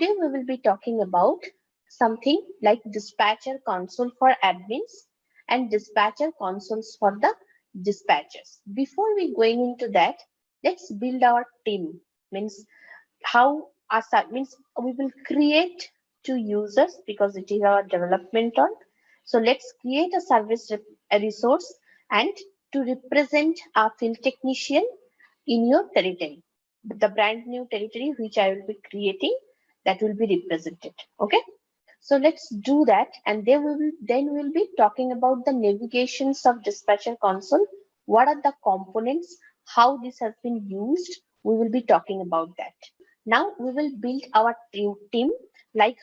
today we will be talking about something like dispatcher console for admins and dispatcher consoles for the dispatchers. Before we going into that, let's build our team. Means how means we will create two users because it is our development on. So let's create a service a resource and to represent a field technician in your territory. The brand new territory which I will be creating, that will be represented. Okay. So let's do that, and then we'll be talking about the navigations of dispatcher console. What are the components? How this has been used? We will be talking about that. Now we will build our team like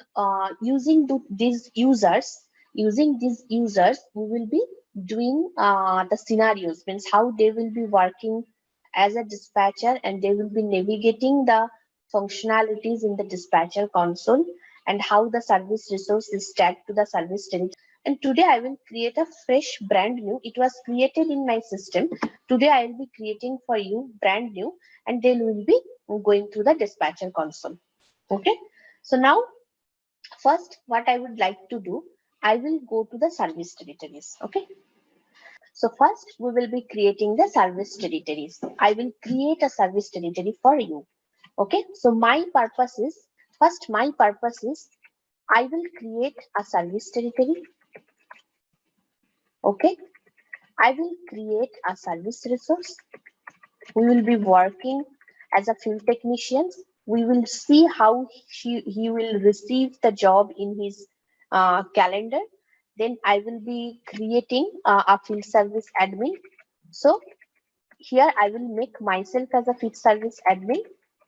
using these users. Using these users, we will be doing the scenarios, means how they will be working as a dispatcher, and they will be navigating the functionalities in the dispatcher console, and how the service resource is tagged to the service territory. And today I will create a fresh brand new. It was created in my system. Today I will be creating for you brand new, and then we will be going through the dispatcher console. Okay. So now, first, what I would like to do, I will go to the service territories. Okay. So first we will be creating the service territories. I will create a service territory for you. Okay. So my purpose is, I will create a service territory. Okay. I will create a service resource. We will be working as a field technician. We will see how he will receive the job in his calendar. Then I will be creating a field service admin. So here I will make myself as a field service admin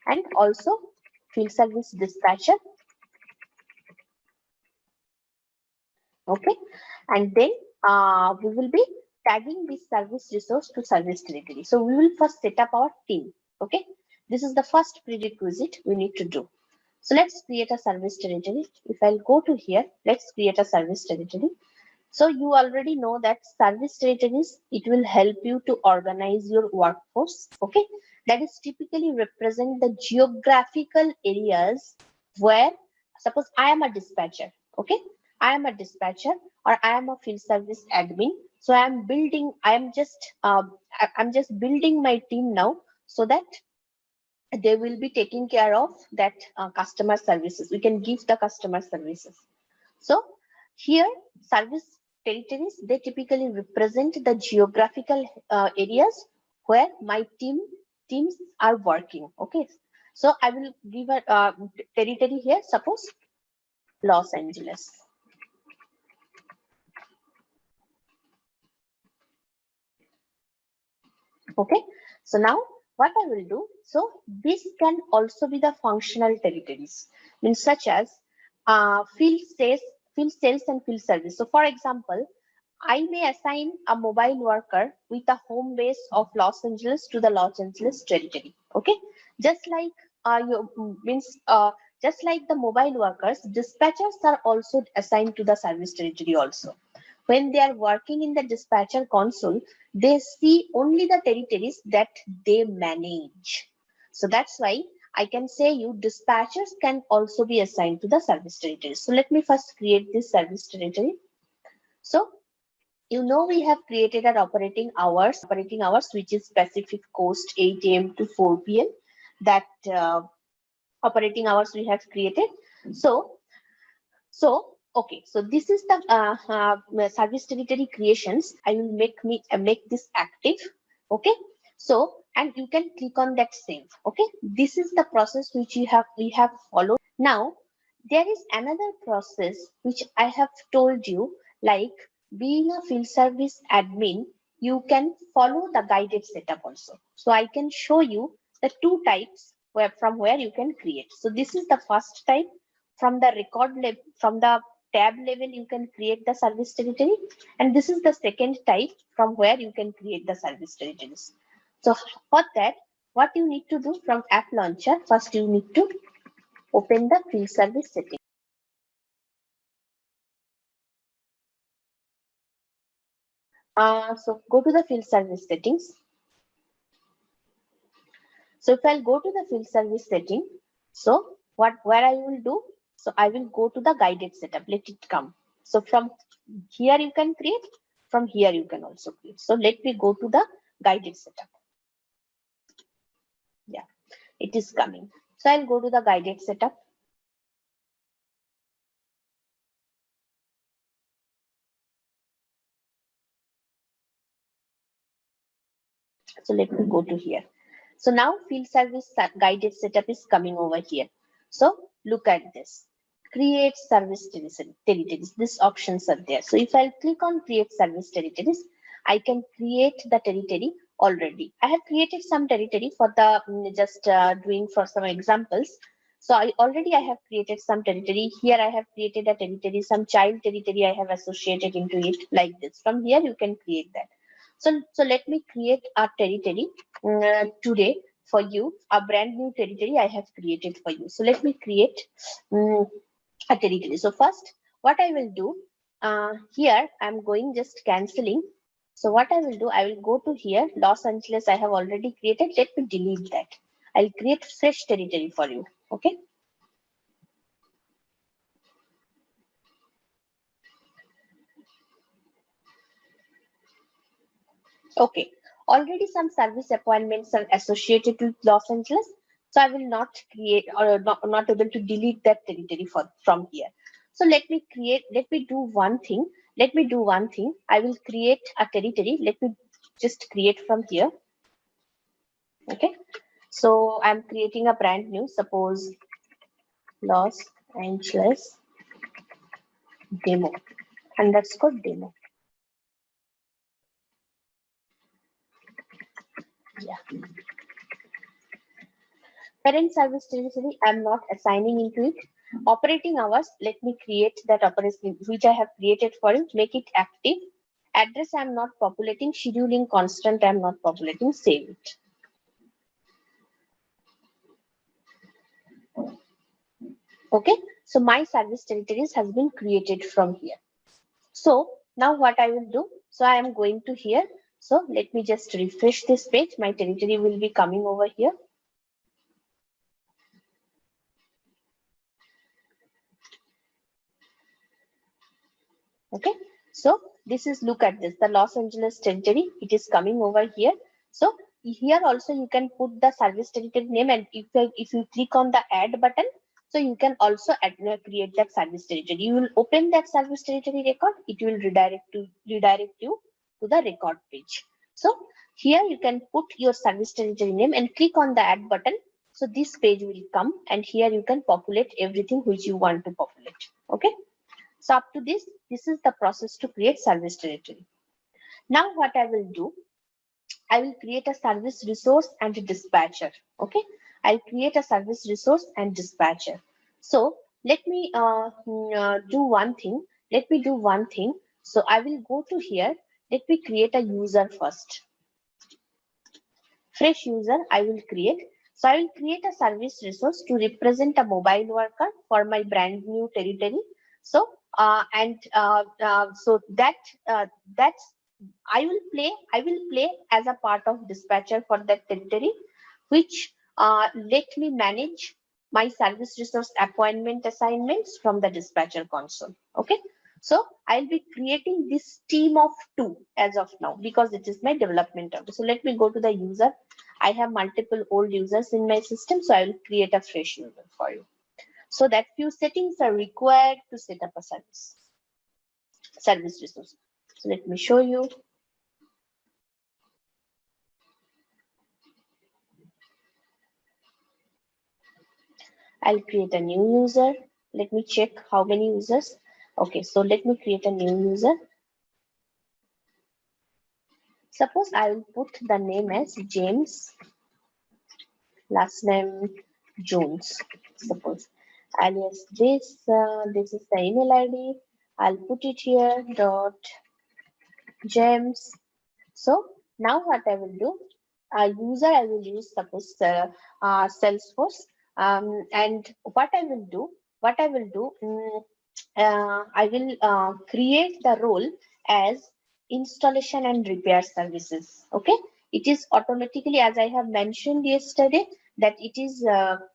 and also field service dispatcher. Okay, and then we will be tagging this service resource to service territory. So we will first set up our team. Okay, this is the first prerequisite we need to do. So let's create a service territory. If I'll go to here, let's create a service territory. So you already know that service territories, it will help you to organize your workforce. Okay, that is typically represent the geographical areas where, suppose I am a dispatcher. Okay, I am a dispatcher or I am a field service admin. So I'm just building my team now, so that they will be taking care of that customer services. We can give the customer services. So here service territories, they typically represent the geographical areas where my teams are working. Okay, so I will give a territory here, suppose Los Angeles. Okay, so now what I will do, so this can also be the functional territories, means such as field sales and field service. So for example, I may assign a mobile worker with a home base of Los Angeles to the Los Angeles territory. Okay, just like just like the mobile workers, dispatchers are also assigned to the service territory also. When they are working in the dispatcher console, they see only the territories that they manage. So that's why I can say you dispatchers can also be assigned to the service territory. So let me first create this service territory. So you know we have created an operating hours which is Pacific Coast 8 a.m. to 4 p.m. That operating hours we have created. So okay, so this is the service territory creations. I will make this active. Okay, so and you can click on that save. Okay, this is the process which we have followed. Now there is another process which I have told you, like being a field service admin, you can follow the guided setup also. So I can show you the two types from where you can create. So this is the first type. From the record level, from the tab level, you can create the service territory, and this is the second type from where you can create the service territories. So for that, what you need to do from app launcher, first you need to open the field service setting. So go to the field service settings. So if I'll go to the field service setting, so where I will do, so I will go to the guided setup. Let it come. So from here you can create, from here you can also create. So let me go to the guided setup. Yeah, it is coming. So I'll go to the guided setup. So let me go to here. So now field service guided setup is coming over here. So look at this. Create service territories. These options are there. So if I click on create service territories, I can create the territory already. I have created some territory for the just doing for some examples. So I have created some territory. Here I have created a territory, some child territory I have associated into it like this. From here you can create that. So let me create a territory today for you, a brand new territory I have created for you. So let me create a territory. So first, what I will do, here I'm going just canceling. So what I will do, I will go to here, Los Angeles I have already created. Let me delete that. I'll create fresh territory for you. Okay. Okay, already some service appointments are associated with Los Angeles, so I will not create or not able to delete that territory from here. So let me do one thing. I will create a territory. Let me just create from here. Okay, so I'm creating a brand new, suppose Los Angeles demo _ demo. Yeah. Parent service territory, I'm not assigning into it. Operating hours, let me create that operation which I have created for it, make it active. Address, I'm not populating. Scheduling constant, I'm not populating. Save it. Okay, so my service territories has been created from here. So now what I will do, so I am going to here. So let me just refresh this page. My territory will be coming over here. Okay, so this is, look at this, the Los Angeles territory, it is coming over here. So here also you can put the service territory name, and if you click on the add button, so you can also create that service territory. You will open that service territory record, it will redirect you to the record page. So here you can put your service territory name and click on the add button. So this page will come, and here you can populate everything which you want to populate. Okay. So up to this is the process to create service territory. Now what I will do, I will create a service resource and a dispatcher. Okay, I'll create a service resource and dispatcher. So let me do one thing. So I will go to here. Let me create a user first. Fresh user I will create. So I will create a service resource to represent a mobile worker for my brand new territory. So so that's I will play as a part of dispatcher for that territory, which let me manage my service resource appointment assignments from the dispatcher console. Okay. So I'll be creating this team of 2 as of now because it is my development. So let me go to the user. I have multiple old users in my system, so I will create a fresh user for you. So that few settings are required to set up a service resource. So let me show you. I'll create a new user. Let me check how many users. Okay, so let me create a new user. Suppose I will put the name as James, last name Jones. Suppose alias this is the email ID. I'll put it here dot James. So now what I will do, a user I will use, suppose Salesforce, and what I will do, I will create the role as installation and repair services. Okay, it is automatically, as I have mentioned yesterday, that it is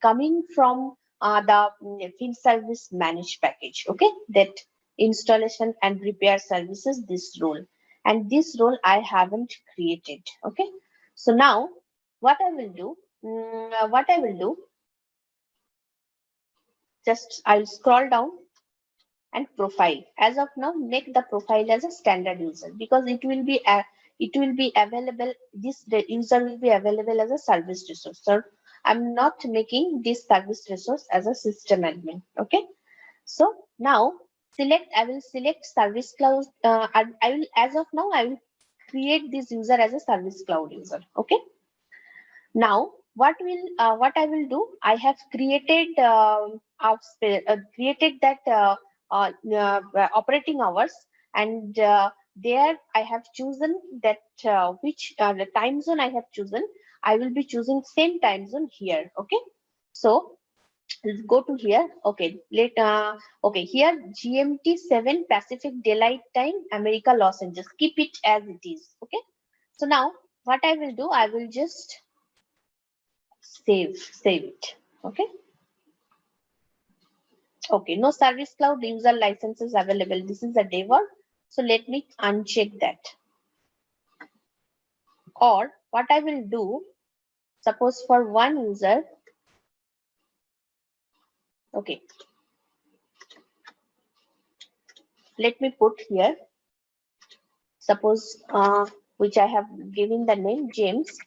coming from the field service managed package. Okay, that installation and repair services, this role, and this role I haven't created. Okay, so now what I will do, just I'll scroll down and profile. As of now, make the profile as a standard user, because it will be available, this the user will be available as a service resource. So I'm not making this service resource as a system admin. Okay, so now I will select service cloud. I will, as of now, I will create this user as a service cloud user. Okay, now what I will do, I have created created that operating hours, and there I have chosen that which the time zone I have chosen. I will be choosing same time zone here. Okay, so let's go to here. Okay, okay, here GMT 7 Pacific Daylight Time, America, Los Angeles. Keep it as it is. Okay, so now what I will do, I will just save it. Okay, okay, no service cloud user licenses available, this is a default, so let me uncheck that. Or what I will do, suppose for one user, okay, let me put here, suppose which I have given the name James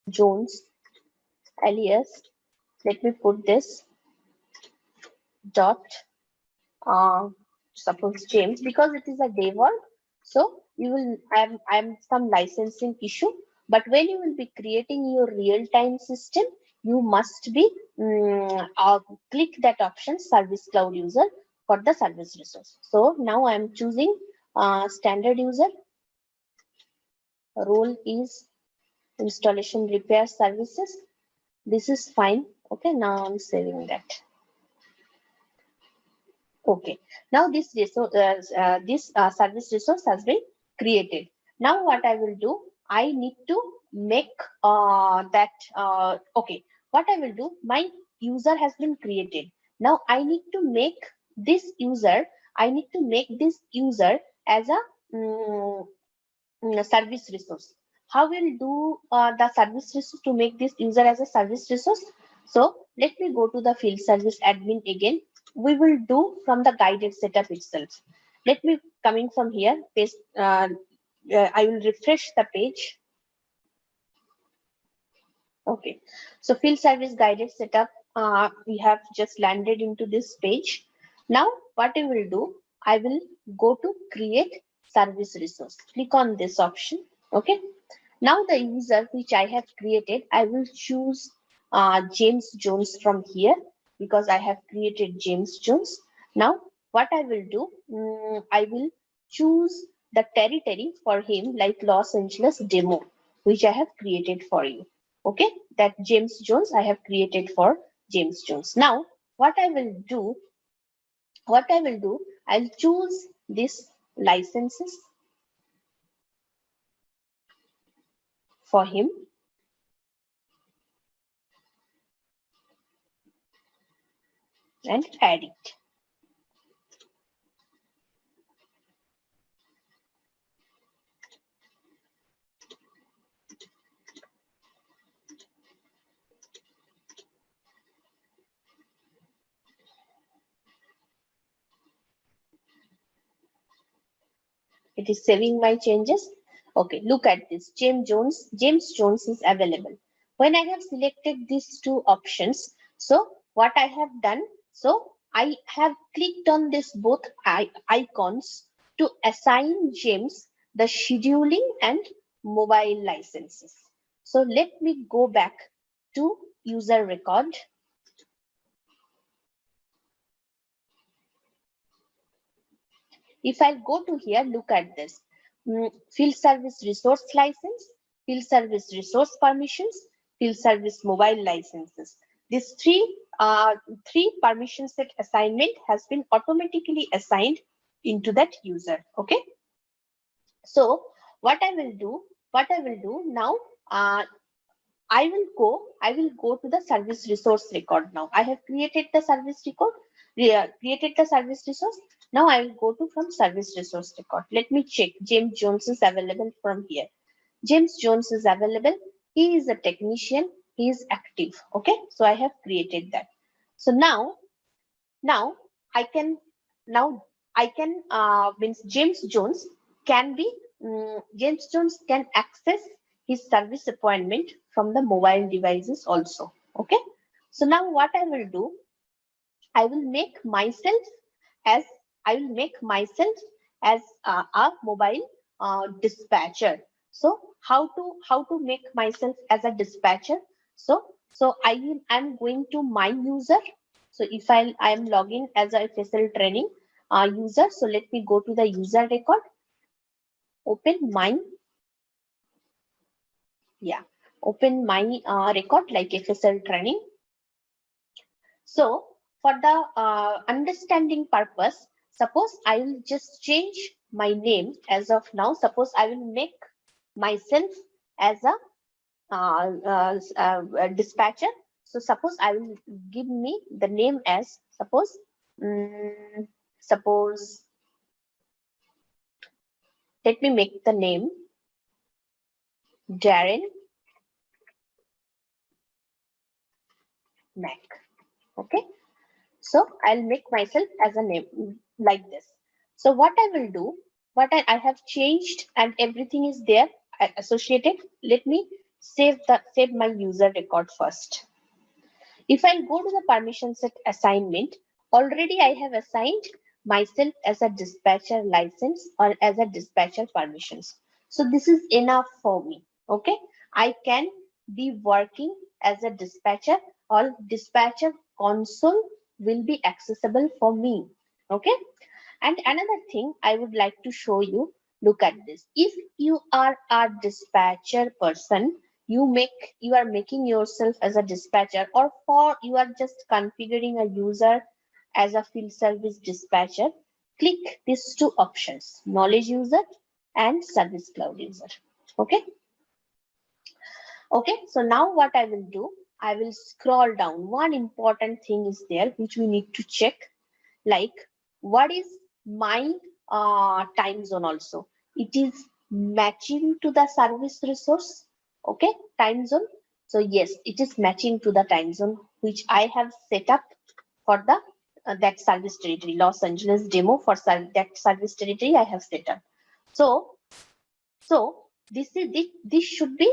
Jones alias, let me put this dot suppose James, because it is a default, so you will I'm some licensing issue, but when you will be creating your real-time system, you must be click that option service cloud user for the service resource. So now I'm choosing standard user, role is installation repair services, this is fine. Okay, now I'm saving that. Okay, now this service resource has been created. Now what I will do, I need to make okay, what I will do, my user has been created. Now I need to make this user, as a service resource. How will do the service resource to make this user as a service resource? So let me go to the field service admin again. We will do from the guided setup itself. Let me coming from here, paste, I will refresh the page. Okay, so field service guided setup, we have just landed into this page. Now what I will do, I will go to create service resource. Click on this option. Okay, now the user which I have created, I will choose James Jones from here, because I have created James Jones. Now what I will do, I will choose the territory for him, like Los Angeles demo, which I have created for you. Okay, that James Jones I have created for James Jones. Now what I will do, I'll choose this licenses for him, and add it. It is saving my changes. Okay, look at this. James Jones is available. When I have selected these two options, so what I have done, so I have clicked on this both icons to assign James the scheduling and mobile licenses. So let me go back to user record. If I go to here, look at this. Field service resource license, field service resource permissions, field service mobile licenses. These three permission set assignment has been automatically assigned into that user. Okay. So what I will do now, I will go to the service resource record now. I have created the service record, created the service resource. Now I will go to from service resource record. Let me check. James Jones is available from here. James Jones is available. He is a technician. He is active. Okay. So I have created that. So now I can means James Jones can be James Jones can access his service appointment from the mobile devices also. Okay. So now what I will do, I will make myself as a mobile dispatcher. So how to make myself as a dispatcher? So I'm going to my user. So if I'm logging as a FSL training user, so let me go to the user record, open my open my record like FSL training. So for the understanding purpose, suppose I will just change my name as of now. Suppose I will make myself as a dispatcher. So suppose I will give me the name as um, suppose let me make the name Darren Mac. Okay. So I'll make myself as a name like this. So what I will do, I have changed and everything is there associated. Let me save my user record first. If I go to the permission set assignment, already I have assigned myself as a dispatcher license or as a dispatcher permissions. So this is enough for me. Okay. I can be working as a dispatcher, or dispatcher console will be accessible for me. Okay. And another thing I would like to show you, look at this. If you are a dispatcher person, you are making yourself as a dispatcher, or for you are just configuring a user as a field service dispatcher, click these two options, knowledge user and service cloud user. Okay. Okay. So now what I will do, I will scroll down. One important thing is there which we need to check, like what is my time zone also. It is matching to the service resource. Okay, time zone. So yes, it is matching to the time zone which I have set up for the that service territory. Los Angeles demo for that service territory I have set up. So this should be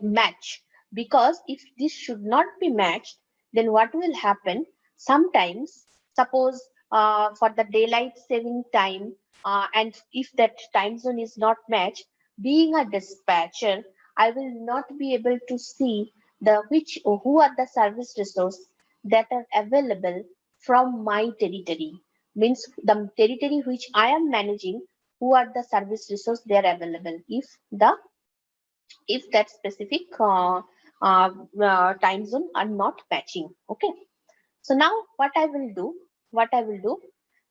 match, because if this should not be matched, then what will happen? Sometimes, suppose for the daylight saving time, and if that time zone is not matched, being a dispatcher, I will not be able to see the who are the service resource that are available from my territory. Means the territory which I am managing, who are the service resource they are available if that specific time zone are not matching. Okay. So now what I will do,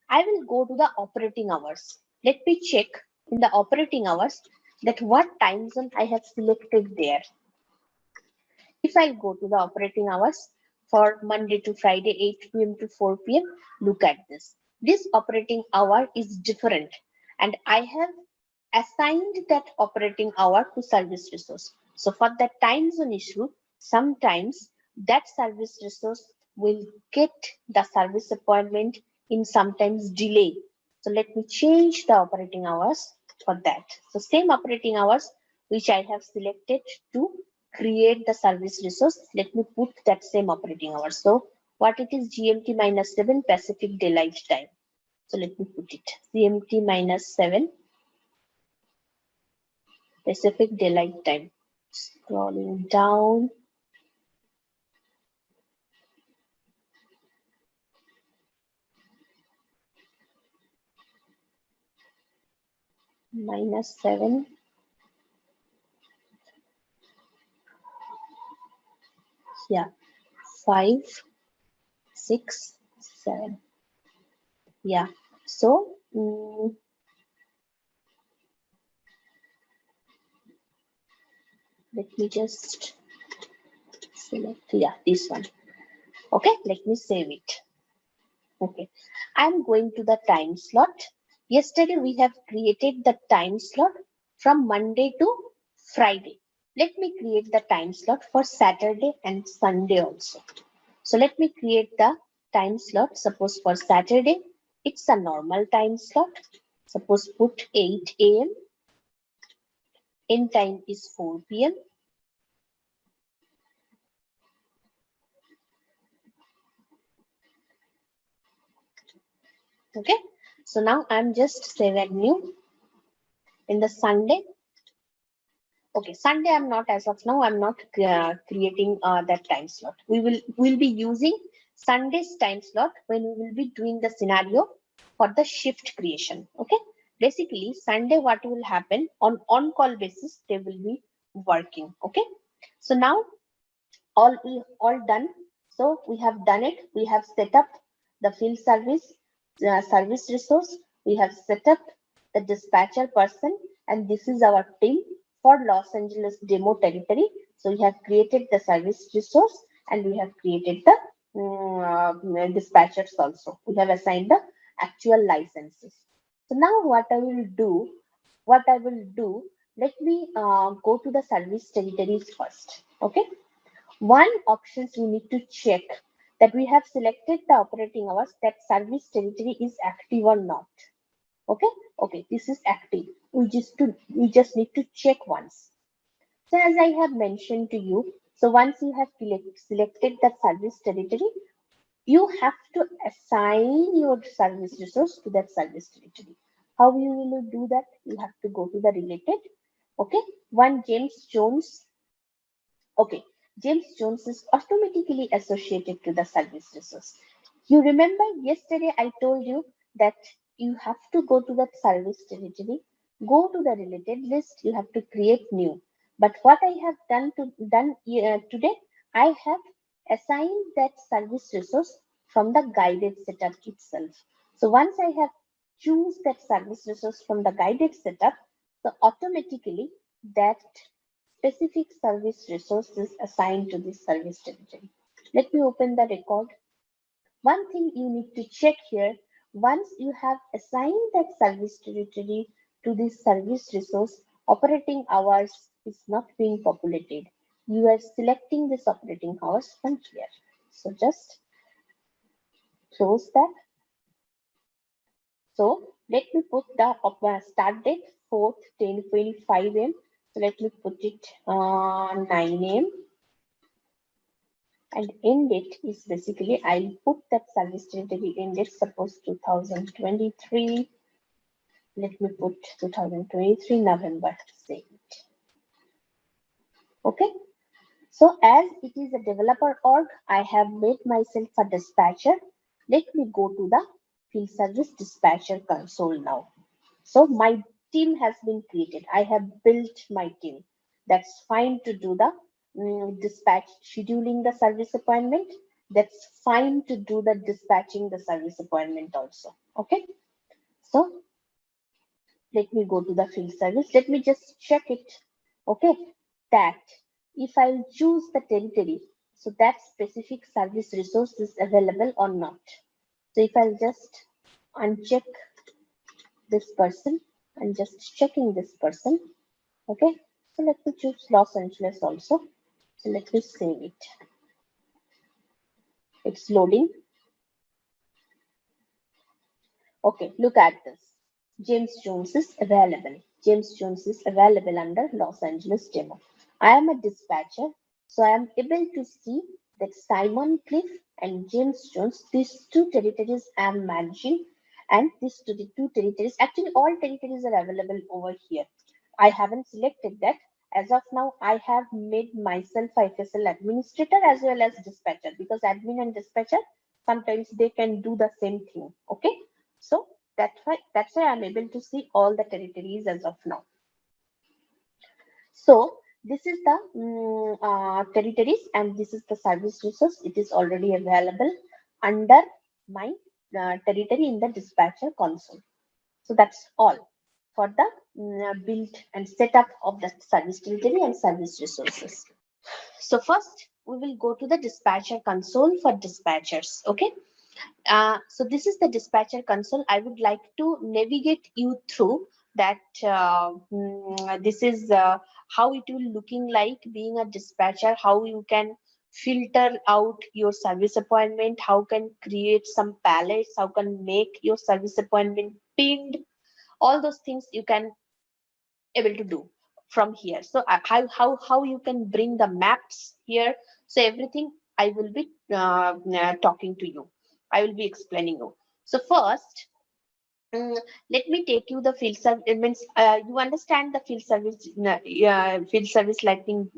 I will go to the operating hours. Let me check in the operating hours that what time zone I have selected there. If I go to the operating hours for Monday to Friday, 8 p.m. to 4 p.m., look at this. This operating hour is different, and I have assigned that operating hour to service resource. So for the time zone issue, sometimes that service resource will get the service appointment in sometimes delay. So let me change the operating hours for that. So same operating hours which I have selected to create the service resource, let me put that same operating hours. So what it is, GMT minus 7 Pacific Daylight Time. So let me put it GMT minus 7 Pacific Daylight Time. Scrolling down. -7. Yeah. 5, 6, 7. Yeah. So let me just Select, yeah, this one. Okay, let me save it. Okay, I'm going to the time slot. Yesterday we have created the time slot from Monday to Friday. Let me create the time slot for Saturday and Sunday also. So let me create the time slot. Suppose for Saturday, it's a normal time slot. Suppose put 8 a.m. End time is 4 p.m. Okay. So now I'm just saving new in the Sunday. Okay, Sunday I'm not, as of now I'm not creating that time slot. We'll be using Sunday's time slot when we will be doing the scenario for the shift creation. Okay, basically Sunday what will happen on call basis, they will be working. Okay, so now all done. So we have done it. We have set up the field service resource. We have set up the dispatcher person, and this is our team for Los Angeles demo territory. So we have created the service resource and we have created the dispatchers also. We have assigned the actual licenses. So now what I will do, let me go to the service territories first. Okay. One options we need to check that we have selected the operating hours, that service territory is active or not. Okay, okay, this is active. We just need to check once. So as I have mentioned to you, so once you have selected that service territory, you have to assign your service resource to that service territory. How you will do that? You have to go to the related. Okay, one James Jones. Okay, James Jones is automatically associated to the service resource. You remember yesterday I told you that you have to go to that service territory, go to the related list, you have to create new. But what I have done today, I have assigned that service resource from the guided setup itself. So once I have choose that service resource from the guided setup, so automatically that specific service resources assigned to this service territory. Let me open the record. One thing you need to check here, once you have assigned that service territory to this service resource, operating hours is not being populated. You are selecting this operating hours from here. So just close that. So let me put the start date 4th 10:25 a.m. So let me put it 9 a.m. and end date is basically I'll put that service territory end date, suppose 2023. Let me put 2023 November. Save it. Okay. So as it is a developer org, I have made myself a dispatcher. Let me go to the field service dispatcher console now. So my team has been created. I have built my team. That's fine to do the dispatch, scheduling the service appointment. That's fine to do the dispatching the service appointment also. Okay. So let me go to the field service. Let me just check it. Okay. That if I'll choose the territory, so that specific service resource is available or not. So if I'll just uncheck this person and just checking this person. Okay, so let me choose Los Angeles also. So let me save it. It's loading. Okay, look at this. James Jones is available. James Jones is available under Los Angeles demo. I am a dispatcher, so I am able to see that Simon Cliff and James Jones, these two territories I am managing, and these two territories, actually all territories are available over here. I haven't selected that. As of now, I have made myself a FSL administrator as well as dispatcher, because admin and dispatcher, sometimes they can do the same thing. Okay. So that's why I'm able to see all the territories as of now. So this is the territories and this is the service resource. It is already available under my territory in the dispatcher console. So that's all for the build and setup of the service territory and service resources. So first we will go to the dispatcher console for dispatchers. Okay. So this is the dispatcher console. I would like to navigate you through that. This is how it will looking like being a dispatcher, how you can filter out your service appointment, how can create some palettes, how can make your service appointment pinned. All those things you can able to do from here. So how you can bring the maps here. So everything I will be talking to you. I will be explaining you. So first, let me take you the field service. It means you understand the field service lightning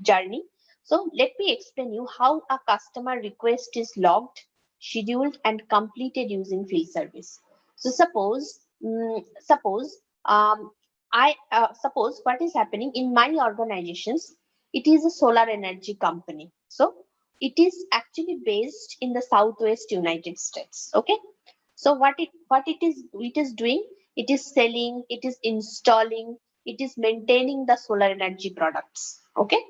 journey. So let me explain you how a customer request is logged, scheduled, and completed using field service. So suppose I suppose what is happening in my organizations. It is a solar energy company. So it is actually based in the Southwest United States. Okay. So what it is doing, it is selling, it is installing, it is maintaining the solar energy products. Okay.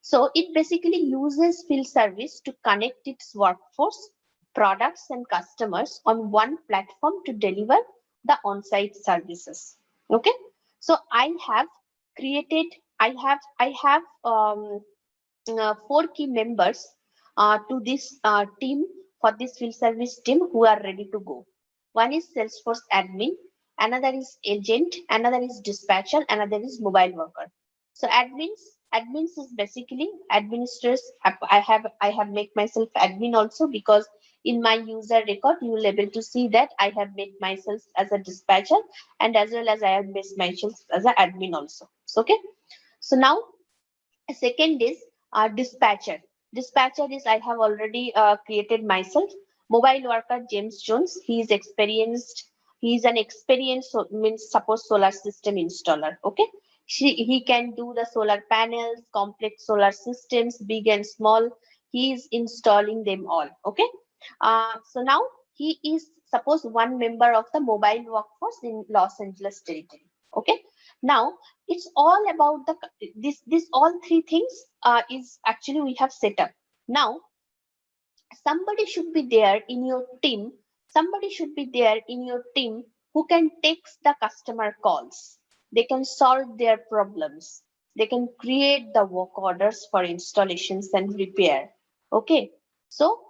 So it basically uses field service to connect its workforce, products, and customers on one platform to deliver the on-site services. Okay. So I have created, I have 4 key members to this team, for this field service team, who are ready to go. One is Salesforce admin, another is agent, another is dispatcher, another is mobile worker. So admins is basically administrators. I have made myself admin also, because in my user record you will able to see that I have made myself as a dispatcher, and as well as I have made myself as an admin also. So, okay. So now second is dispatcher. Dispatcher is I have already created myself. Mobile worker James Jones. He is experienced. He is an experienced, means suppose solar system installer. Okay. He can do the solar panels, complex solar systems, big and small. He is installing them all. Okay. So now he is suppose one member of the mobile workforce in Los Angeles territory. Okay. Now it's all about the this all 3 things is actually we have set up. Now somebody should be there in your team. Somebody should be there in your team who can take the customer calls. They can solve their problems. They can create the work orders for installations and repair. Okay. So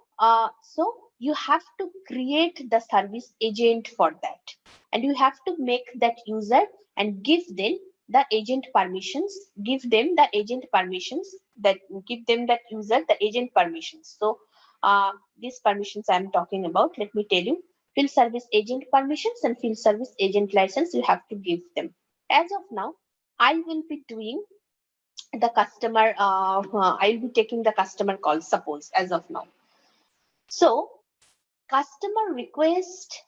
you have to create the service agent for that, and you have to make that user and give them the agent permissions. Give them the agent permissions, that give them that user the agent permissions. So these permissions I'm talking about, let me tell you. Field service agent permissions and field service agent license, you have to give them. As of now, I will be doing the customer, I'll be taking the customer call, suppose, as of now. So customer request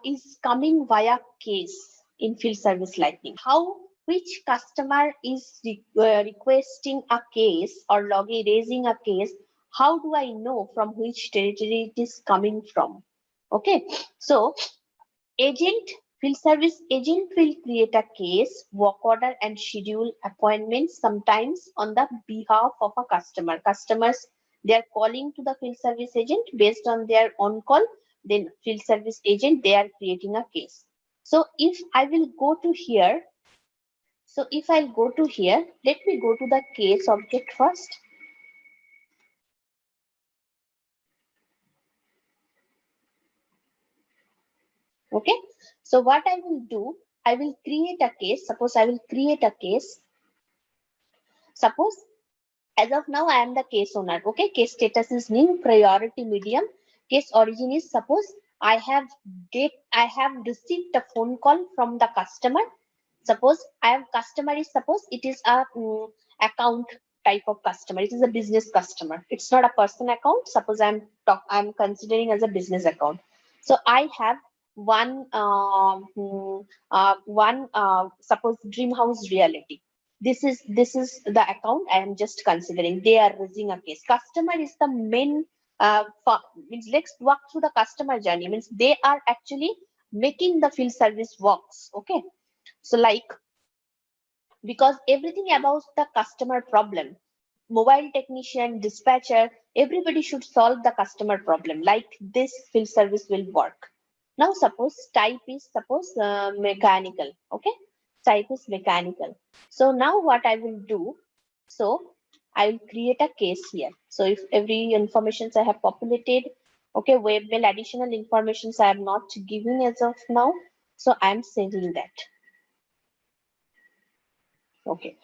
is coming via case in field service lightning. How, which customer is requesting a case or logging, raising a case? How do I know from which territory it is coming from? Okay. So agent, field service agent will create a case, work order, and schedule appointments, sometimes on the behalf of a customer. Customers, they are calling to the field service agent based on their on call. Then field service agent, they are creating a case. So if I will go to here, let me go to the case object first. Okay. So what I will do, I will create a case. Suppose I will create a case. Suppose as of now, I am the case owner. Okay. Case status is new, priority medium. Case origin is, suppose I have received a phone call from the customer. Suppose I have customer is, suppose it is a account type of customer. It is a business customer. It's not a person account. Suppose I'm considering as a business account. So I have suppose Dream House Reality. This is the account I am just considering. They are raising a case. Customer is the main means let's walk through the customer journey. Means they are actually making the field service works. Okay. So like, because everything about the customer problem, mobile technician, dispatcher, everybody should solve the customer problem. Like this field service will work. Now suppose type is mechanical. Okay, type is mechanical. So now what I will do, so I will create a case here. So if every information I have populated, okay, webmail additional informations I am not giving as of now. So I am saving that. Okay.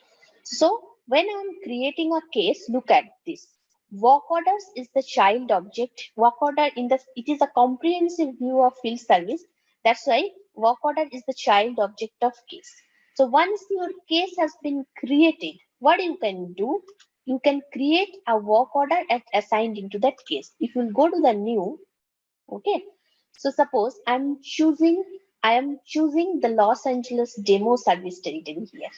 So when I'm creating a case, look at this. Work orders is the child object. Work order it is a comprehensive view of field service. That's why work order is the child object of case. So once your case has been created, what you can do? You can create a work order assigned into that case. If you go to the new, okay. So suppose I am choosing the Los Angeles demo service territory here.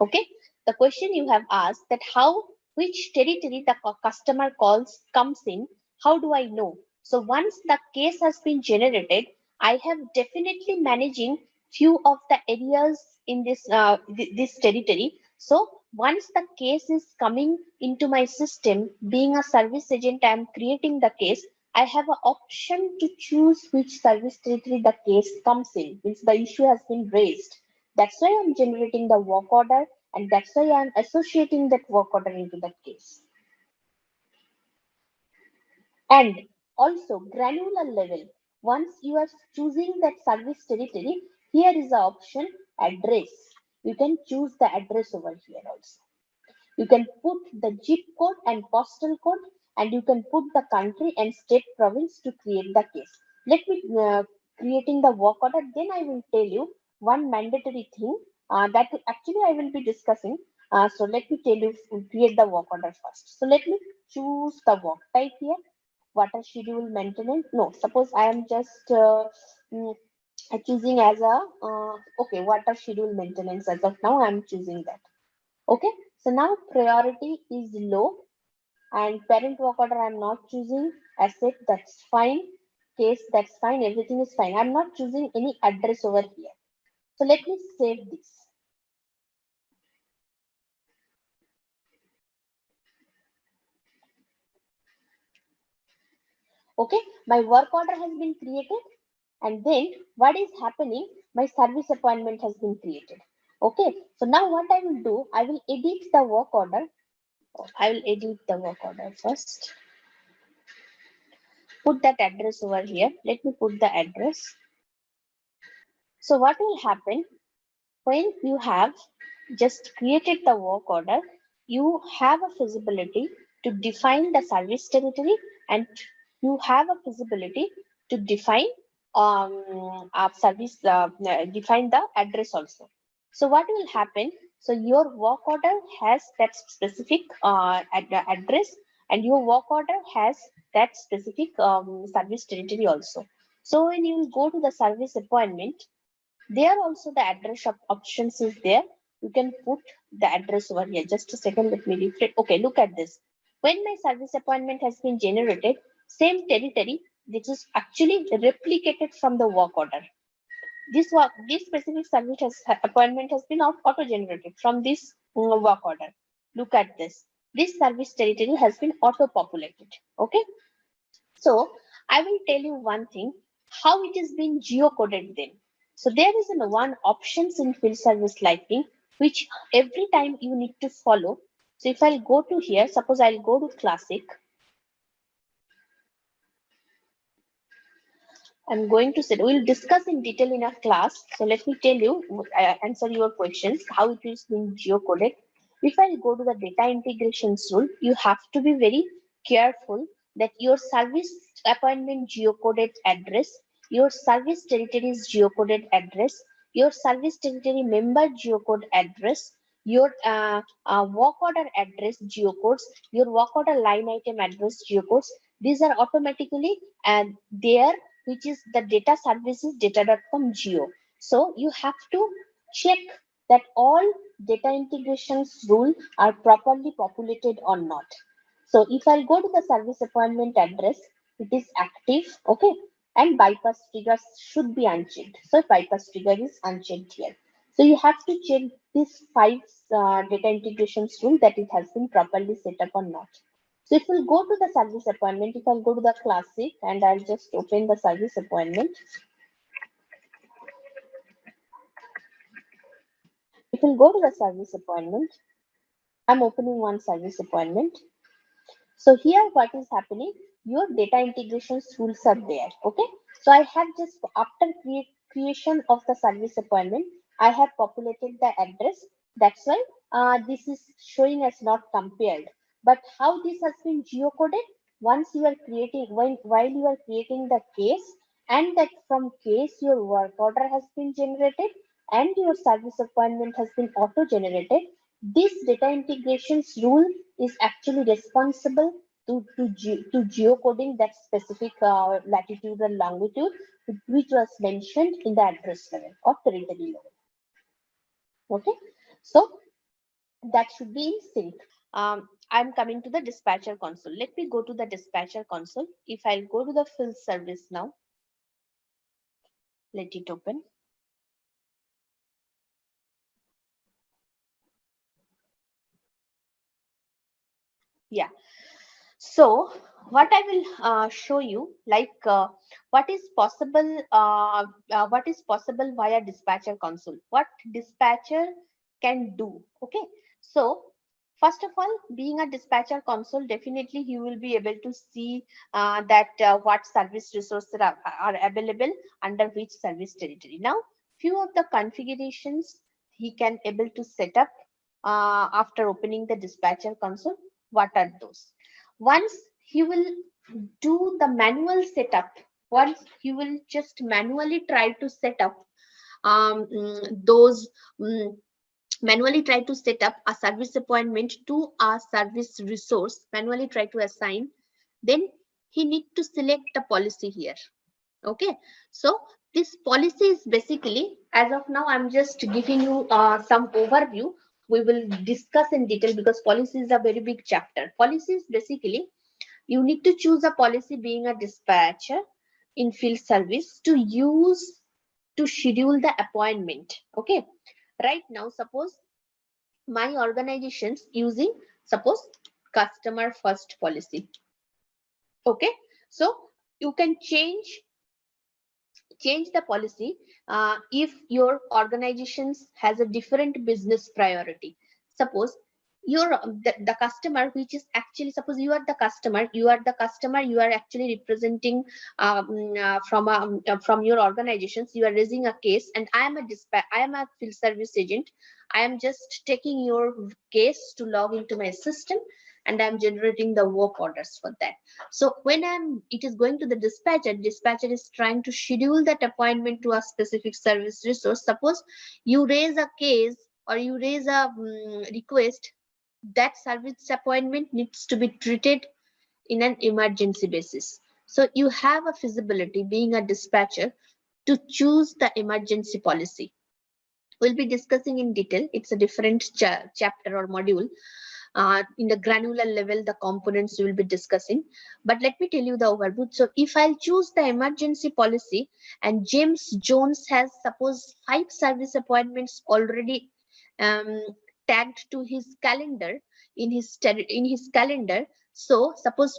Okay, the question you have asked that how which territory the customer calls comes in, how do I know? So once the case has been generated, I have definitely managing few of the areas in this territory. So once the case is coming into my system, being a service agent, I am creating the case. I have an option to choose which service territory the case comes in, means the issue has been raised. That's why I'm generating the work order, and that's why I'm associating that work order into that case. And also granular level, once you are choosing that service territory, here is the option address. You can choose the address over here also. You can put the zip code and postal code, and you can put the country and state province to create the case. Let me creating the work order, then I will tell you one mandatory thing that actually I will be discussing. So let me tell you, create the work order first. So let me choose the work type here. Water schedule maintenance. No, suppose I am just mm, choosing as a okay, water schedule maintenance. As of now, I am choosing that. Okay, so now priority is low, and parent work order I'm not choosing. Asset, that's fine. Case, that's fine. Everything is fine. I'm not choosing any address over here. So let me save this. Okay, my work order has been created, and then what is happening? My service appointment has been created. Okay, so now what I will do, I will edit the work order. I will edit the work order first. Put that address over here. Let me put the address. So what will happen when you have just created the work order, you have a feasibility to define the service territory, and you have a feasibility to define define the address also. So what will happen? So your work order has that specific address, and your work order has that specific service territory also. So when you go to the service appointment, there also the address of options is there. You can put the address over here. Just a second, let me refresh. Okay, look at this. When my service appointment has been generated, same territory, this is actually replicated from the work order. This specific appointment has been auto generated from this work order. Look at this. This service territory has been auto populated. Okay, so I will tell you one thing, how it is being geocoded then. So there is one options in field service lighting, which every time you need to follow. So if I'll go to here, suppose I'll go to classic. I'm going to say, we'll discuss in detail in our class. So let me tell you, answer your questions, how it is being geocoded. If I go to the data integrations rule, you have to be very careful that your service appointment geocoded address, your service territory's geocoded address, your service territory member geocode address, your work order address geocodes, your work order line item address geocodes. These are automatically there, which is the data services data.com geo. So you have to check that all data integrations rule are properly populated or not. So if I go to the service appointment address, it is active, okay, and bypass triggers should be unchecked. So bypass trigger is unchecked here. So you have to check these five data integrations rule that it has been properly set up or not. So if we'll go to the service appointment, if I'll go to the classic and I'll just open the service appointment. If we'll go to the service appointment, I'm opening one service appointment. So here what is happening, your data integration rules are there. Okay. So I have just after creation of the service appointment, I have populated the address. That's why this is showing as not compared. But how this has been geocoded, once you are creating, while you are creating the case, and that from case your work order has been generated and your service appointment has been auto generated, this data integrations rule is actually responsible to geocoding that specific latitude and longitude which was mentioned in the address level or territory level. Okay, so that should be in sync. I'm coming to the dispatcher console. Let me go to the dispatcher console. If I'll go to the field service now, let it open. Yeah. So what I will show you, like what is possible via dispatcher console. What dispatcher can do. Okay. So first of all, being a dispatcher console, definitely you will be able to see that what service resources are available under which service territory. Now, few of the configurations he can able to set up after opening the dispatcher console. What are those? Once he will do the manual setup, once he will just manually try to set up those manually try to set up a service appointment to a service resource, manually try to assign, then he need to select a policy here. Okay, so this policy is basically, as of now I'm just giving you some overview. We will discuss in detail because policy is a very big chapter. Policy is basically, you need to choose a policy being a dispatcher in field service to use to schedule the appointment. Okay, right now suppose my organization's using, suppose, customer first policy. Okay, so you can change the policy if your organization has a different business priority. Suppose you're the customer, which is actually, suppose you are the customer, you are actually representing from your organizations, you are raising a case, and I am a field service agent. I am just taking your case to log into my system, and I'm generating the work orders for that. So when it is going to the dispatcher is trying to schedule that appointment to a specific service resource. Suppose you raise a case or you raise a request, that service appointment needs to be treated in an emergency basis. So you have a feasibility being a dispatcher to choose the emergency policy. We'll be discussing in detail. It's a different chapter or module. In the granular level, the components we will be discussing. But let me tell you the overview. So if I'll choose the emergency policy and James Jones has, suppose, 5 service appointments already tagged to his calendar in his calendar. So suppose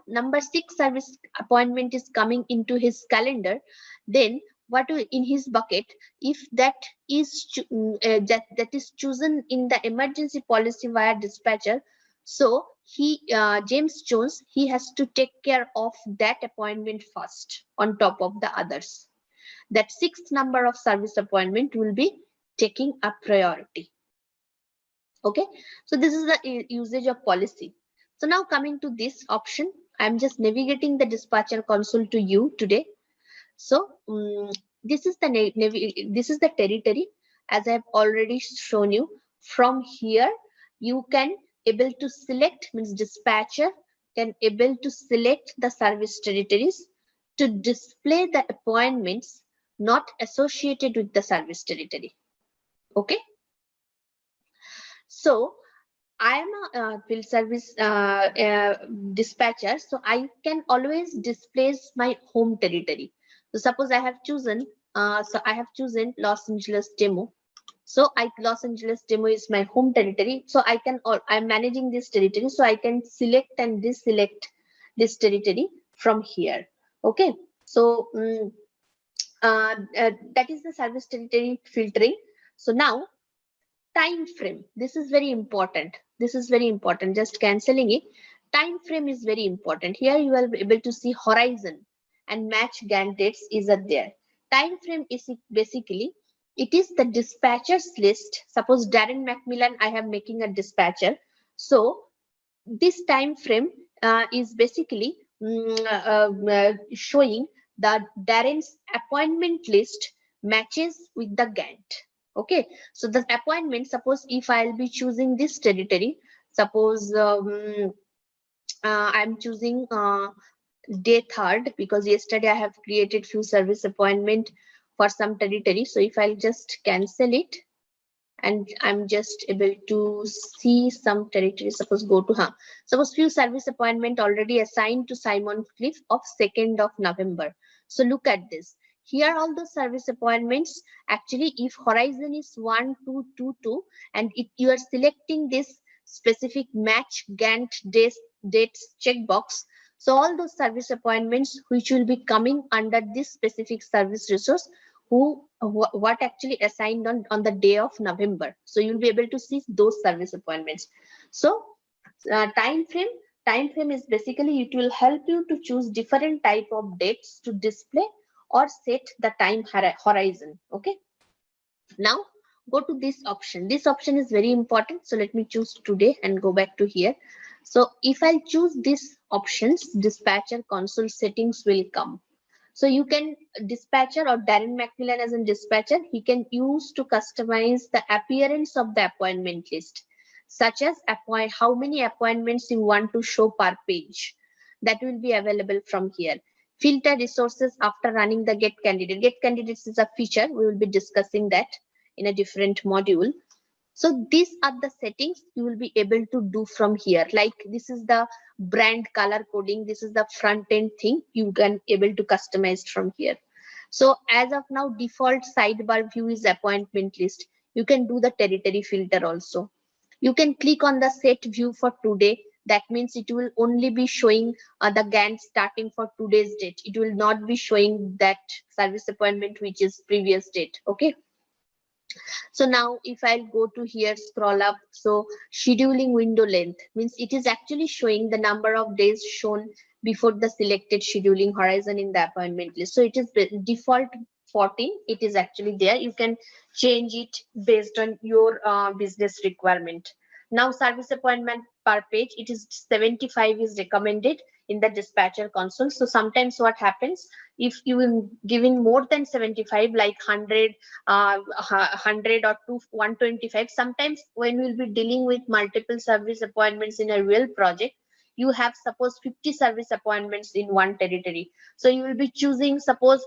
number 6 service appointment is coming into his calendar, then what in his bucket, if that is that is chosen in the emergency policy via dispatcher, so James Jones, he has to take care of that appointment first on top of the others. That 6th number of service appointment will be taking a priority. Okay, so this is the usage of policy. So now coming to this option, I'm just navigating the dispatcher console to you today. So this is the territory, as I have already shown you. From here you can able to select, means dispatcher can able to select the service territories to display the appointments not associated with the service territory. Okay, so I am a field service dispatcher, so I can always display my home territory. So suppose I have chosen, Los Angeles demo. So Los Angeles demo is my home territory. So I can, or I'm managing this territory. So I can select and deselect this territory from here. Okay. So that is the service territory filtering. So now time frame. This is very important. This is very important. Just cancelling it. Time frame is very important. Here you will be able to see horizon and match Gantt dates is there. Time frame is basically, it is the dispatchers list. Suppose Darren Macmillan, I am making a dispatcher. So this time frame is basically showing that Darren's appointment list matches with the Gantt. Okay, so the appointment, suppose if I'll be choosing this territory, suppose I'm choosing day 3rd, because yesterday I have created few service appointment for some territory. So if I'll just cancel it, and I'm just able to see some territory, suppose go to suppose few service appointment already assigned to Simon Cliff of 2nd of November. So look at this. Here all the service appointments, actually if horizon is 1222 and if you are selecting this specific match Gantt dates checkbox, so all those service appointments which will be coming under this specific service resource, what actually assigned on the day of November. So you'll be able to see those service appointments. So time frame is basically, it will help you to choose different type of dates to display or set the time horizon. Okay, now go to this option. This option is very important. So let me choose today and go back to here. So if I choose this options, dispatcher console settings will come. So you can, dispatcher or Darren Macmillan as a dispatcher, he can use to customize the appearance of the appointment list, such as how many appointments you want to show per page. That will be available from here. Filter resources after running the get candidate. Get candidates is a feature. We will be discussing that in a different module. So these are the settings you will be able to do from here. Like this is the brand color coding. This is the front end thing you can able to customize from here. So as of now, default sidebar view is appointment list. You can do the territory filter also. You can click on the set view for today. That means it will only be showing the Gantt starting for today's date. It will not be showing that service appointment which is previous date. Okay. So now if I'll go to here, scroll up, so scheduling window length means it is actually showing the number of days shown before the selected scheduling horizon in the appointment list. So it is default 14. It is actually there. You can change it based on your business requirement. Now service appointment per page, it is 75 is recommended in the dispatcher console. So sometimes what happens, if you will giving more than 75, like 100 or 125, sometimes when we'll be dealing with multiple service appointments in a real project, you have suppose 50 service appointments in one territory. So you will be choosing, suppose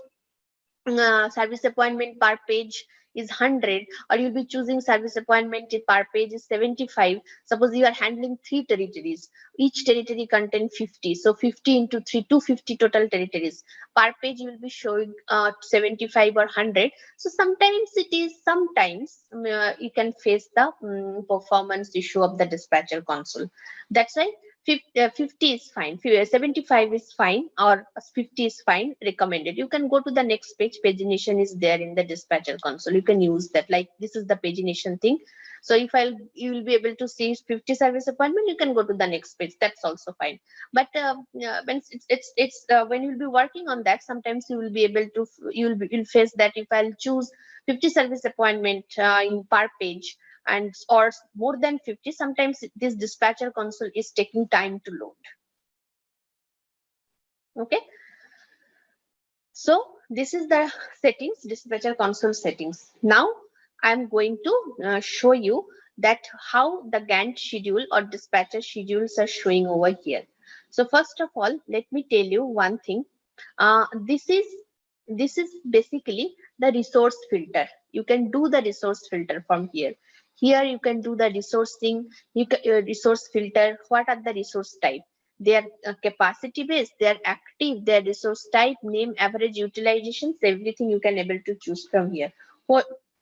service appointment per page is 100, or you'll be choosing service appointment per page is 75. Suppose you are handling 3 territories, each territory contain 50, so 50 into 3, 250 total territories. Per page you will be showing 75 or 100. So sometimes it is, sometimes you can face the performance issue of the dispatcher console. That's why 50 is fine, 75 is fine, or 50 is fine, recommended. You can go to the next page. Pagination is there in the dispatcher console. You can use that. Like this is the pagination thing. So if you will be able to see 50 service appointment, you can go to the next page. That's also fine. But when when you'll be working on that, sometimes you will be able to, you'll face that if I'll choose 50 service appointment in per page, and or more than 50, sometimes this dispatcher console is taking time to load. Okay, so this is the settings, dispatcher console settings. Now I'm going to show you that how the Gantt schedule or dispatcher schedules are showing over here. So first of all, let me tell you one thing. This is basically the resource filter. You can do the resource filter from here. Here you can do the resourcing, resource filter. What are the resource type? They are capacity based, they are active, they are resource type, name, average utilizations, everything you can able to choose from here.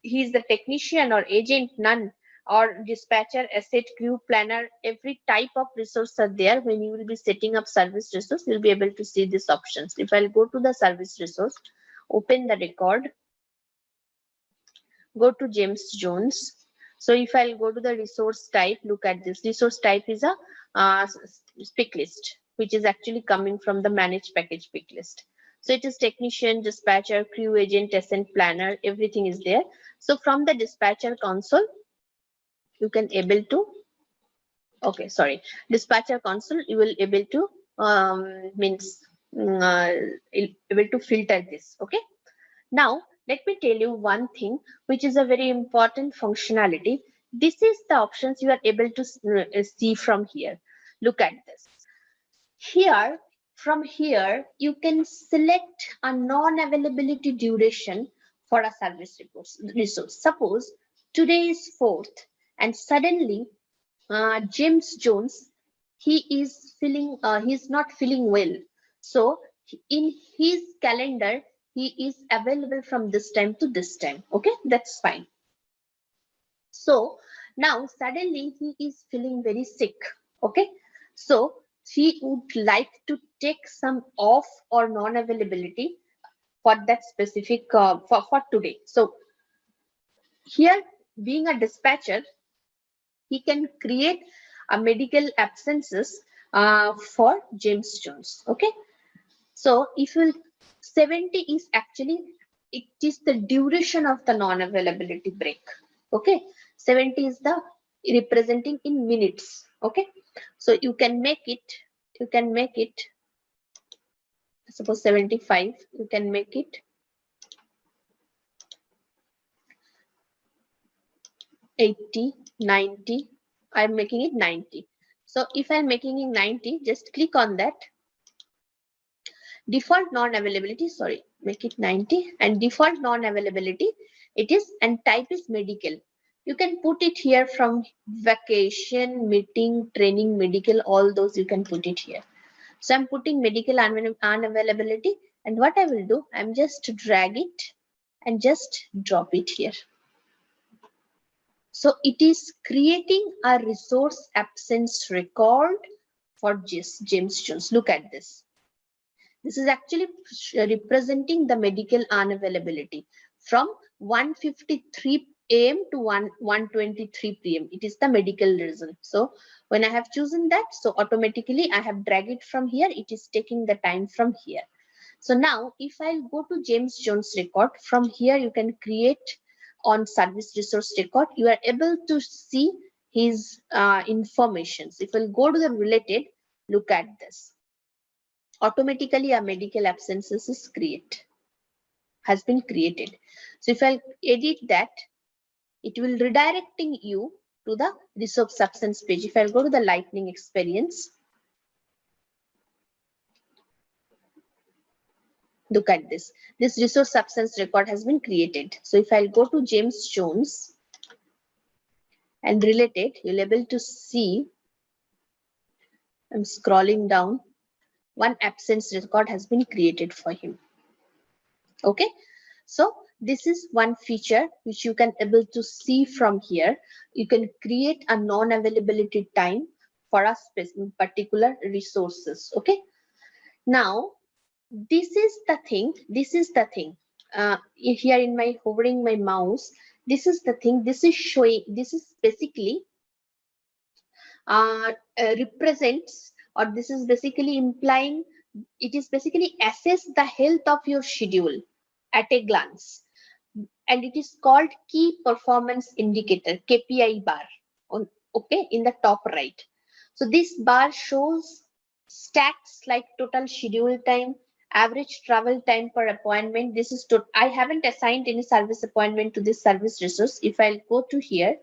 he is the technician or agent, none, or dispatcher, asset, crew, planner, every type of resource are there. When you will be setting up service resource, you'll be able to see these options. If I'll go to the service resource, open the record, go to James Jones. So if I'll go to the resource type, look at this. Resource type is a pick list, which is actually coming from the managed package pick list. So it is technician, dispatcher, crew, agent, ascent, planner, everything is there. So from the dispatcher console, you can able to, okay, sorry, dispatcher console, you will able to able to filter this. Okay. Now, let me tell you one thing, which is a very important functionality. This is the options you are able to see from here. Look at this. Here, from here, you can select a non-availability duration for a service resource. Suppose today is 4th and suddenly James Jones, he's not feeling well. So in his calendar, he is available from this time to this time. Okay, that's fine. So now suddenly he is feeling very sick. Okay, so he would like to take some off or non-availability for that specific for today. So here, being a dispatcher, he can create a medical absences for James Jones. Okay, so if you 70 is actually, it is the duration of the non-availability break. Okay, 70 is the representing in minutes. Okay, so you can make it, suppose 75, you can make it 80, 90. I'm making it 90. So if I'm making it 90, just click on that. Default non-availability, sorry, make it 90, and default non-availability, it is, and type is medical. You can put it here from vacation, meeting, training, medical, all those you can put it here. So I'm putting medical unavailability, and what I will do, I'm just drag it and just drop it here. So it is creating a resource absence record for James Jones. Look at this. This is actually representing the medical unavailability from 1:53 a.m. to 1:23 p.m. It is the medical reason. So when I have chosen that, so automatically I have dragged it from here. It is taking the time from here. So now if I go to James Jones record, from here you can create on service resource record, you are able to see his informations. If I go to the related, look at this. Automatically a medical absences has been created. So if I edit that, it will redirecting you to the resource absence page. If I go to the lightning experience, look at this. This resource absence record has been created. So if I'll go to James Jones and related, you'll able to see, I'm scrolling down, one absence record has been created for him. Okay, so this is one feature which you can able to see from here. You can create a non-availability time for a specific particular resources. Okay, now this is the thing, here in my hovering my mouse, this is the thing, this is showing, this is basically represents, or this is basically implying, it is basically assess the health of your schedule at a glance, and it is called key performance indicator, KPI bar, on, okay, in the top right. So this bar shows stats like total schedule time, average travel time per appointment. This is I haven't assigned any service appointment to this service resource. If I'll go to here,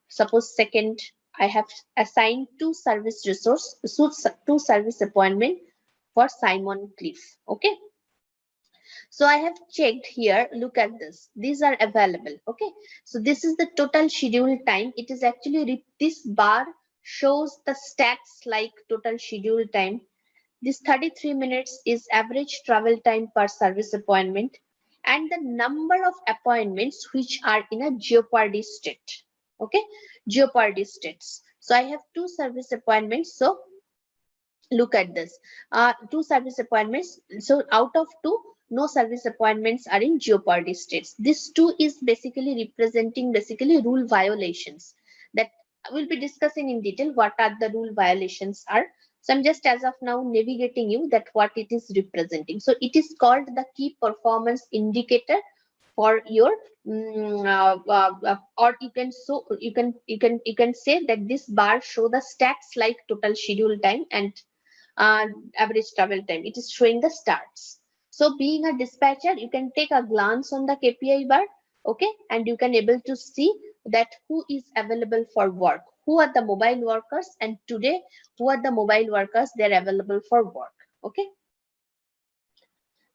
suppose second, I have assigned two service resource, two service appointment for Simon Cliff. Okay, so I have checked here, look at this, these are available. Okay, so this is the total schedule time. It is actually, this bar shows the stats like total schedule time. This 33 minutes is average travel time per service appointment. and the number of appointments which are in a jeopardy state. Okay, jeopardy states. So I have 2 service appointments. So look at this, 2 service appointments. So out of 2, no service appointments are in jeopardy states. This 2 is basically representing rule violations that we'll be discussing in detail. What are the rule violations are? So I'm just as of now navigating you that what it is representing. So it is called the key performance indicator for your or you can say that this bar show the stats like total schedule time and average travel time. It is showing the stats. So being a dispatcher, you can take a glance on the KPI bar, okay, and you can able to see that who is available for work, who are the mobile workers, and today who are the mobile workers, they are available for work. Okay,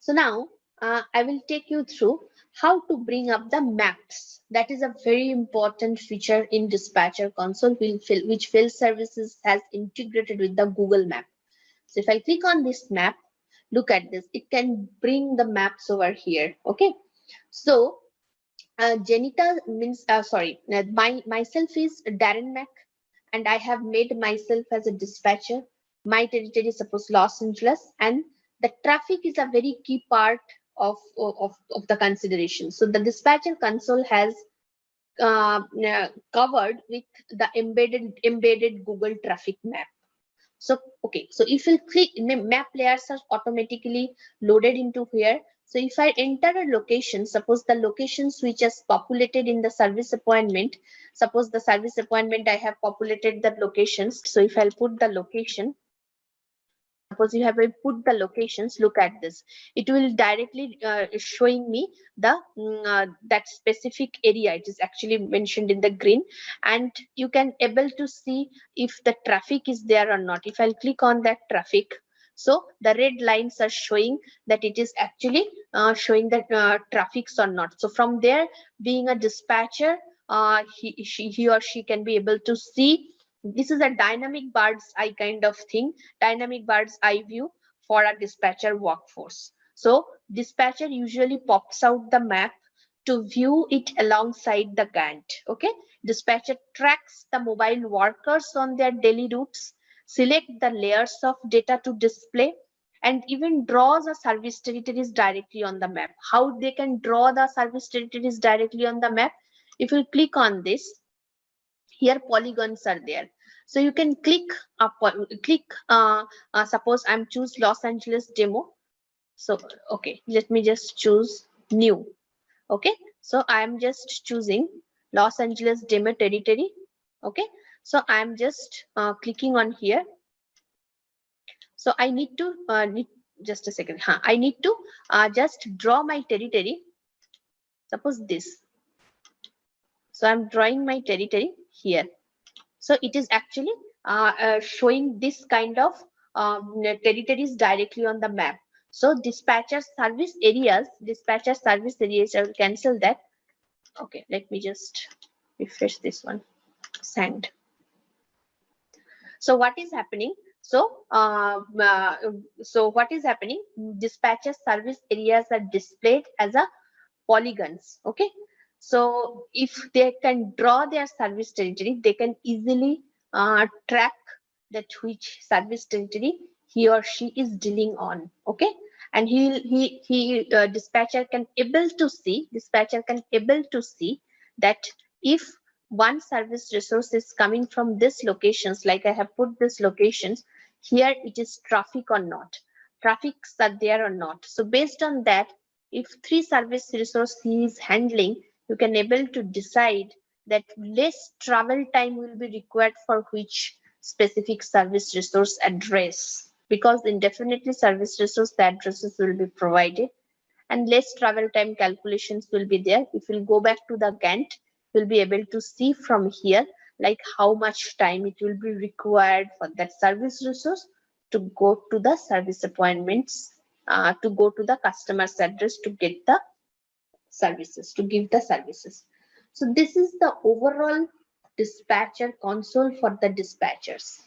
so now I will take you through how to bring up the maps. That is a very important feature in dispatcher console which field services has integrated with the Google map. So if I click on this map, look at this, it can bring the maps over here. Okay, so Janita means myself is Darren Mac, and I have made myself as a dispatcher. My territory is suppose Los Angeles, and the traffic is a very key part of the consideration. So the dispatcher console has covered with the embedded Google traffic map. So okay, so if you click, map layers are automatically loaded into here. So if I enter a location, suppose the locations which is populated in the service appointment, suppose the service appointment I have populated the locations. So if I'll put the location, suppose you have put the locations, look at this, it will directly showing me the that specific area. It is actually mentioned in the green, and you can able to see if the traffic is there or not. If I'll click on that traffic, so the red lines are showing that it is actually showing that traffics or not. So from there, being a dispatcher, he or she can be able to see. This is a dynamic bird's eye kind of thing, dynamic bird's eye view for a dispatcher workforce. So dispatcher usually pops out the map to view it alongside the Gantt. Okay, dispatcher tracks the mobile workers on their daily routes, select the layers of data to display, and even draws a service territories directly on the map. How they can draw the service territories directly on the map? If you click on this, here polygons are there. So you can click suppose I'm choose Los Angeles demo. So okay, let me just choose new. Okay, so I'm just choosing Los Angeles demo territory. Okay, so I'm just clicking on here. So I need to need just a second. I need to just draw my territory. Suppose this. So I'm drawing my territory here. So it is actually showing this kind of territories directly on the map. So dispatcher service areas, I will cancel that. Okay, let me just refresh this one. Send. So what is happening? So what is happening? Dispatcher service areas are displayed as a polygons. Okay, so if they can draw their service territory, they can easily track that which service territory he or she is dealing on. Okay, and dispatcher can able to see that if one service resource is coming from this locations, like I have put this locations here, it is traffic or not, traffics are there or not. So based on that, if 3 service resource he is handling, you can able to decide that less travel time will be required for which specific service resource address, because indefinitely service resource, the addresses will be provided and less travel time calculations will be there. If we'll go back to the Gantt, we'll be able to see from here like how much time it will be required for that service resource to go to the service appointments, to go to the customer's address to get the services, to give the services. So this is the overall dispatcher console for the dispatchers.